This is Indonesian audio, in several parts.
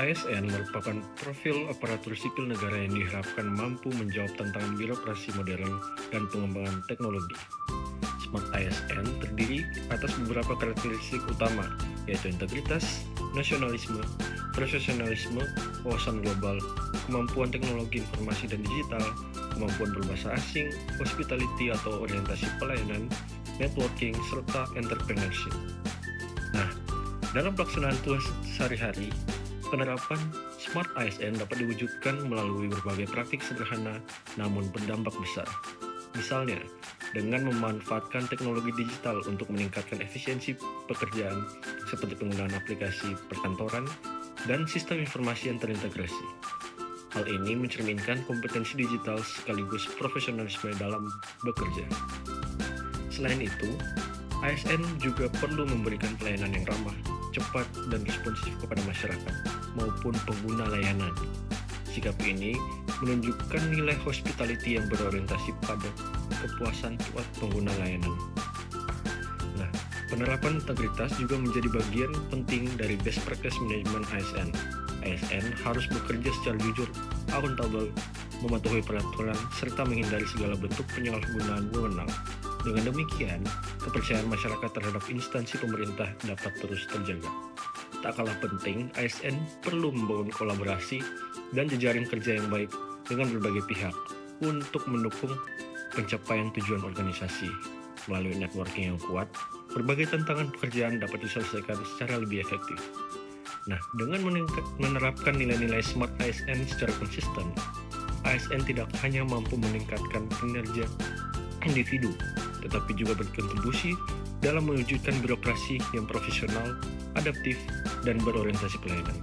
ASN merupakan profil aparatur sipil negara yang diharapkan mampu menjawab tantangan birokrasi modern dan pengembangan teknologi. Smart ASN terdiri atas beberapa karakteristik utama, yaitu integritas, nasionalisme, profesionalisme, wawasan global, kemampuan teknologi informasi dan digital, kemampuan berbahasa asing, hospitality atau orientasi pelayanan, networking, serta entrepreneurship. Nah, dalam pelaksanaan tugas sehari-hari, penerapan Smart ASN dapat diwujudkan melalui berbagai praktik sederhana namun berdampak besar. Misalnya, dengan memanfaatkan teknologi digital untuk meningkatkan efisiensi pekerjaan seperti penggunaan aplikasi perkantoran dan sistem informasi yang terintegrasi. Hal ini mencerminkan kompetensi digital sekaligus profesionalisme dalam bekerja. Selain itu, ASN juga perlu memberikan pelayanan yang ramah, cepat, dan responsif kepada masyarakat maupun pengguna layanan. Sikap ini menunjukkan nilai hospitality yang berorientasi pada kepuasan buat pengguna layanan. Nah, penerapan integritas juga menjadi bagian penting dari best practice manajemen ASN. ASN harus bekerja secara jujur, akuntabel, mematuhi peraturan, serta menghindari segala bentuk penyalahgunaan wewenang. Dengan demikian, kepercayaan masyarakat terhadap instansi pemerintah dapat terus terjaga. Tak kalah penting, ASN perlu membangun kolaborasi dan jejaring kerja yang baik dengan berbagai pihak untuk mendukung pencapaian tujuan organisasi. Melalui networking yang kuat, berbagai tantangan pekerjaan dapat diselesaikan secara lebih efektif. Nah, dengan menerapkan nilai-nilai Smart ASN secara konsisten, ASN tidak hanya mampu meningkatkan kinerja individu, tetapi juga berkontribusi dalam mewujudkan birokrasi yang profesional, adaptif, dan berorientasi pelayanan.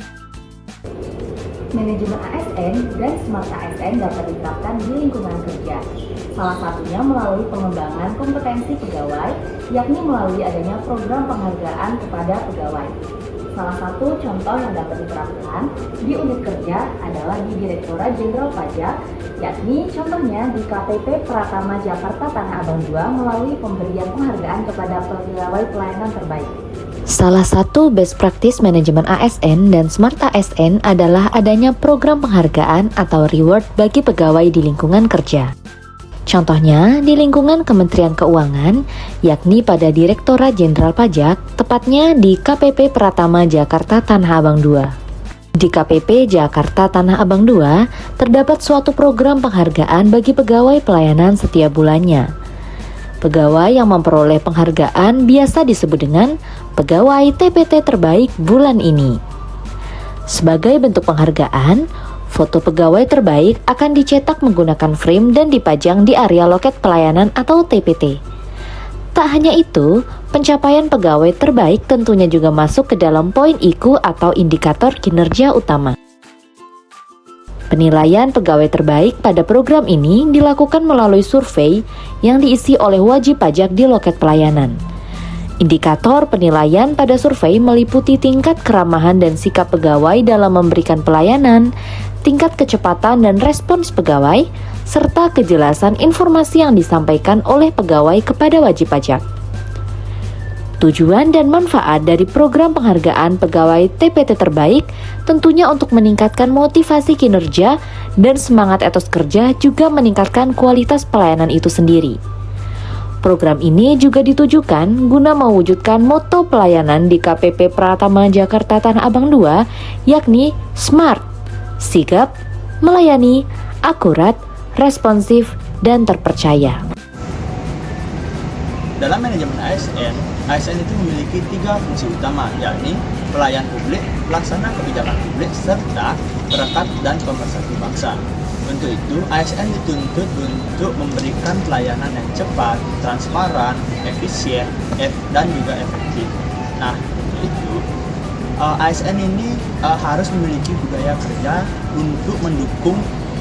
Manajemen ASN dan Smart ASN dapat diterapkan di lingkungan kerja. Salah satunya melalui pengembangan kompetensi pegawai, yakni melalui adanya program penghargaan kepada pegawai. Salah satu contoh yang dapat diterapkan di unit kerja adalah di Direktorat Jenderal Pajak, yakni contohnya di KPP Pratama Jakarta Tanah Abang 2 melalui pemberian penghargaan kepada pegawai pelayanan terbaik. Salah satu best practice manajemen ASN dan Smart ASN adalah adanya program penghargaan atau reward bagi pegawai di lingkungan kerja. Contohnya di lingkungan Kementerian Keuangan, yakni pada Direktorat Jenderal Pajak, tepatnya di KPP Pratama Jakarta Tanah Abang 2. Di KPP Jakarta Tanah Abang 2, terdapat suatu program penghargaan bagi pegawai pelayanan setiap bulannya. Pegawai yang memperoleh penghargaan biasa disebut dengan pegawai TPT terbaik bulan ini. Sebagai bentuk penghargaan, foto pegawai terbaik akan dicetak menggunakan frame dan dipajang di area loket pelayanan atau TPT. Tak hanya itu, pencapaian pegawai terbaik tentunya juga masuk ke dalam poin IQ atau indikator kinerja utama. Penilaian pegawai terbaik pada program ini dilakukan melalui survei yang diisi oleh wajib pajak di loket pelayanan. Indikator penilaian pada survei meliputi tingkat keramahan dan sikap pegawai dalam memberikan pelayanan, tingkat kecepatan dan respons pegawai, serta kejelasan informasi yang disampaikan oleh pegawai kepada wajib pajak. Tujuan dan manfaat dari program penghargaan pegawai TPT terbaik tentunya untuk meningkatkan motivasi kinerja dan semangat etos kerja, juga meningkatkan kualitas pelayanan itu sendiri. Program ini juga ditujukan guna mewujudkan moto pelayanan di KPP Pratama Jakarta Tanah Abang 2, yakni SMART, sigap, melayani, akurat, responsif, dan terpercaya. Dalam manajemen ASN, ASN itu memiliki 3 fungsi utama, yakni pelayan publik, pelaksana kebijakan publik, serta perekat dan pemersatu bangsa. Untuk itu, ASN dituntut untuk memberikan pelayanan yang cepat, transparan, efisien, dan juga efektif. Nah, itu ASN ini harus memiliki budaya kerja untuk mendukung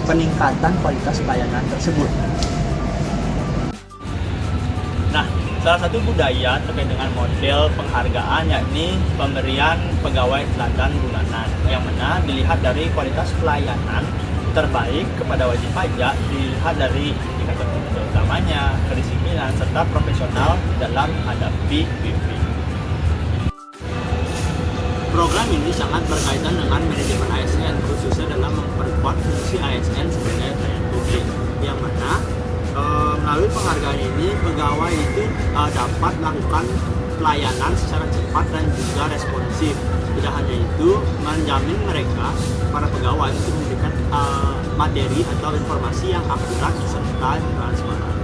peningkatan kualitas pelayanan tersebut. Nah, salah satu budaya terkait dengan model penghargaan yakni pemberian pegawai teladan bulanan, yang mana dilihat dari kualitas pelayanan terbaik kepada wajib pajak, dilihat dari indikator kinerja utamanya, kedisiplinan, serta profesional dalam menghadapi BP. Program ini sangat berkaitan dengan manajemen ASN, khususnya dalam memperkuat fungsi ASN sebagai pelayan publik, yang mana melalui penghargaan ini pegawai itu dapat melakukan pelayanan secara cepat dan juga responsif. Tidak hanya itu, menjamin mereka, para pegawai, untuk memberikan materi atau informasi yang akurat serta transparan.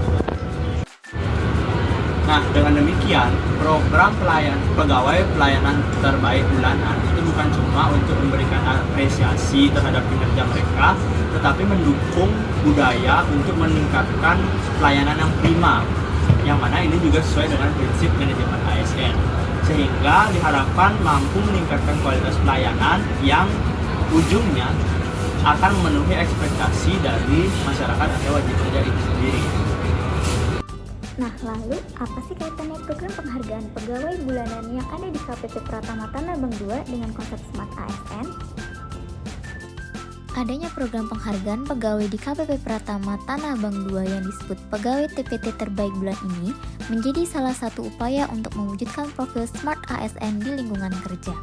Nah, dengan demikian, program pegawai pelayanan terbaik bulanan itu bukan cuma untuk memberikan apresiasi terhadap kinerja mereka, tetapi mendukung budaya untuk meningkatkan pelayanan yang prima, yang mana ini juga sesuai dengan prinsip manajemen ASN, sehingga diharapkan mampu meningkatkan kualitas pelayanan yang ujungnya akan memenuhi ekspektasi dari masyarakat atau wajib kerja itu sendiri. Nah, lalu apa sih kaitannya program penghargaan pegawai bulanan yang ada di KPP Pratama Tanah Abang 2 dengan konsep Smart ASN? Adanya program penghargaan pegawai di KPP Pratama Tanah Abang 2 yang disebut Pegawai TPT Terbaik Bulan ini menjadi salah satu upaya untuk mewujudkan profil Smart ASN di lingkungan kerja.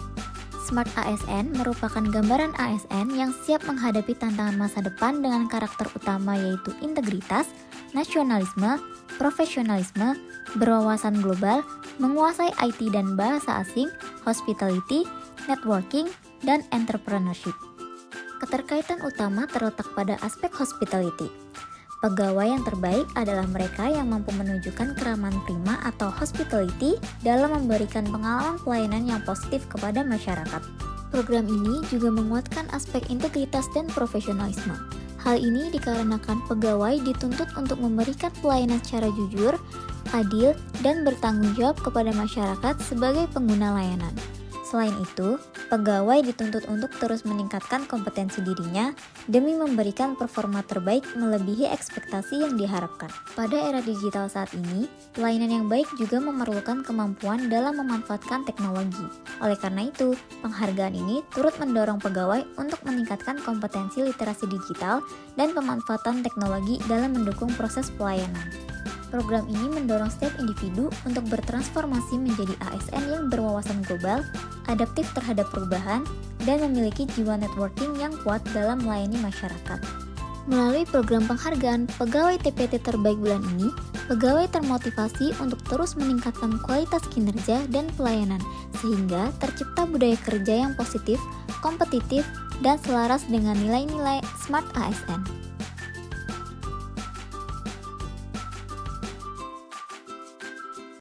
Smart ASN merupakan gambaran ASN yang siap menghadapi tantangan masa depan dengan karakter utama yaitu integritas, nasionalisme, profesionalisme, berwawasan global, menguasai IT dan bahasa asing, hospitality, networking, dan entrepreneurship. Keterkaitan utama terletak pada aspek hospitality. Pegawai yang terbaik adalah mereka yang mampu menunjukkan keramahan prima atau hospitality dalam memberikan pengalaman pelayanan yang positif kepada masyarakat. Program ini juga menguatkan aspek integritas dan profesionalisme. Hal ini dikarenakan pegawai dituntut untuk memberikan pelayanan secara jujur, adil, dan bertanggung jawab kepada masyarakat sebagai pengguna layanan. Selain itu, pegawai dituntut untuk terus meningkatkan kompetensi dirinya demi memberikan performa terbaik melebihi ekspektasi yang diharapkan. Pada era digital saat ini, pelayanan yang baik juga memerlukan kemampuan dalam memanfaatkan teknologi. Oleh karena itu, penghargaan ini turut mendorong pegawai untuk meningkatkan kompetensi literasi digital dan pemanfaatan teknologi dalam mendukung proses pelayanan. Program ini mendorong setiap individu untuk bertransformasi menjadi ASN yang berwawasan global, adaptif terhadap perubahan, dan memiliki jiwa networking yang kuat dalam melayani masyarakat. Melalui program penghargaan Pegawai TPT Terbaik bulan ini, pegawai termotivasi untuk terus meningkatkan kualitas kinerja dan pelayanan, sehingga tercipta budaya kerja yang positif, kompetitif, dan selaras dengan nilai-nilai Smart ASN.